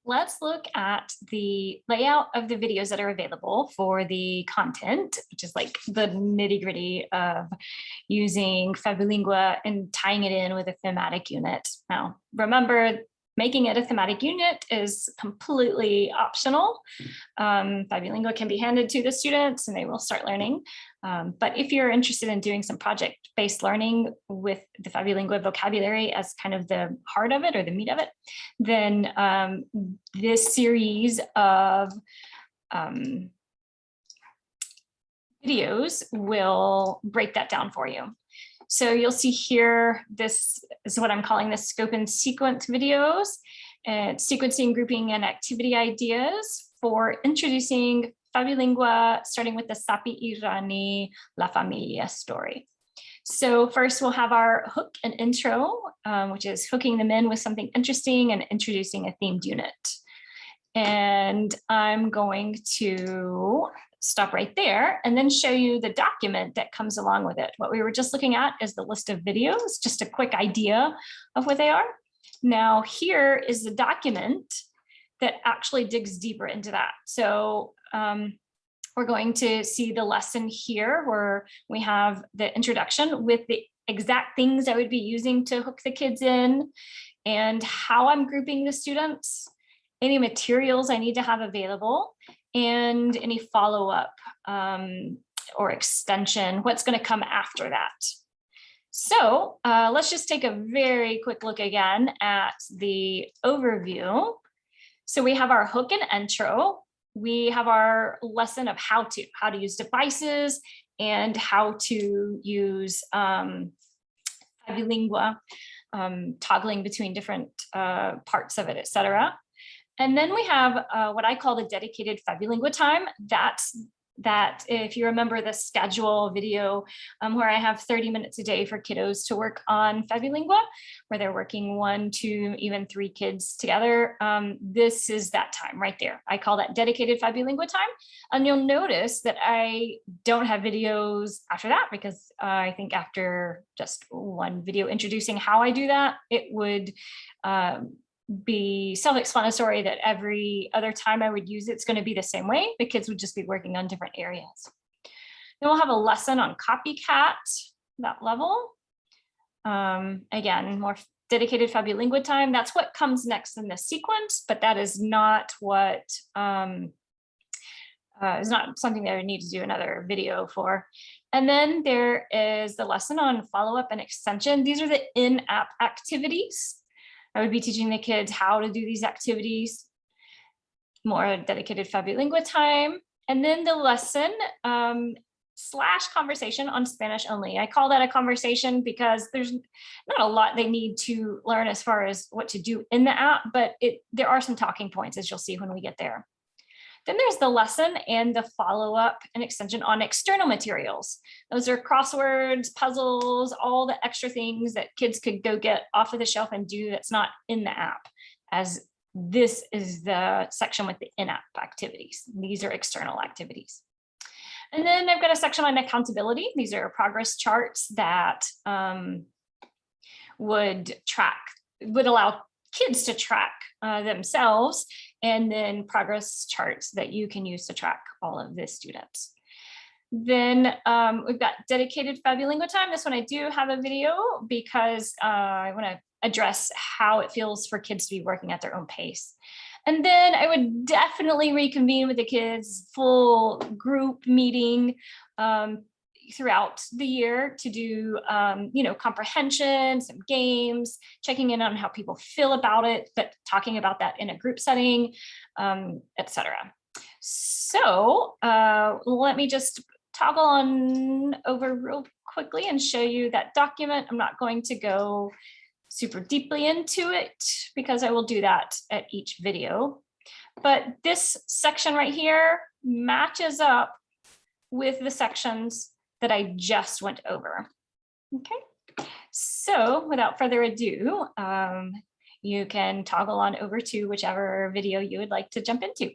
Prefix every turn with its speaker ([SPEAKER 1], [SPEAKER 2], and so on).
[SPEAKER 1] Let's look at the layout of the videos that are available for the content, which is like the nitty gritty of using FabuLingua and tying it in with a thematic unit. Now, remember, making it a thematic unit is completely optional. FabuLingua can be handed to the students and they will start learning. But if you're interested in doing some project-based learning with the FabuLingua vocabulary as kind of the heart of it or the meat of it, then this series of videos will break that down for you. So you'll see here, this is what I'm calling the scope and sequence videos, and sequencing, grouping, and activity ideas for introducing FabuLingua, starting with the Sapi Irani La Familia story. So first we'll have our hook and intro, which is hooking them in with something interesting and introducing a themed unit. And I'm going to stop right there and then show you the document that comes along with it. What we were just looking at is the list of videos, just a quick idea of what they are. Now here is the document that actually digs deeper into that. So we're going to see the lesson here where we have the introduction with the exact things I would be using to hook the kids in and how I'm grouping the students, any materials I need to have available, and any follow-up or extension, what's going to come after that. So let's just take a very quick look again at the overview. So we have our hook and intro. We have our lesson of how to use devices and how to use FabuLingua, toggling between different parts of it, etc. And then we have what I call the dedicated FabuLingua time. That if you remember the schedule video where I have 30 minutes a day for kiddos to work on FabuLingua, where they're working 1, 2, even 3 kids together. This is that time right there. I call that dedicated FabuLingua time. And you'll notice that I don't have videos after that because I think after just one video introducing how I do that, it would be self-explanatory that every other time I would use it's going to be the same way. The kids would just be working on different areas. Then we'll have a lesson on copycat, that level. Again, more dedicated FabuLingua time. That's what comes next in the sequence, but that is not what is not something that I need to do another video for. And then there is the lesson on follow-up and extension. These are the in-app activities. I would be teaching the kids how to do these activities, more dedicated FabuLingua time. And then the lesson / conversation on Spanish only. I call that a conversation because there's not a lot they need to learn as far as what to do in the app, but there are some talking points, as you'll see when we get there. Then there's the lesson and the follow-up and extension on external materials. Those are crosswords, puzzles, all the extra things that kids could go get off of the shelf and do that's not in the app, as this is the section with the in-app activities. These are external activities. And then I've got a section on accountability. These are progress charts that would allow kids to track themselves, and then progress charts that you can use to track all of the students. Then we've got dedicated FabuLingua time. This one I do have a video because I want to address how it feels for kids to be working at their own pace. And then I would definitely reconvene with the kids, full group meeting throughout the year to do, comprehension, some games, checking in on how people feel about it, but talking about that in a group setting, etc. So let me just toggle on over real quickly and show you that document. I'm not going to go super deeply into it because I will do that at each video. But this section right here matches up with the sections that I just went over. Okay, so without further ado, you can toggle on over to whichever video you would like to jump into.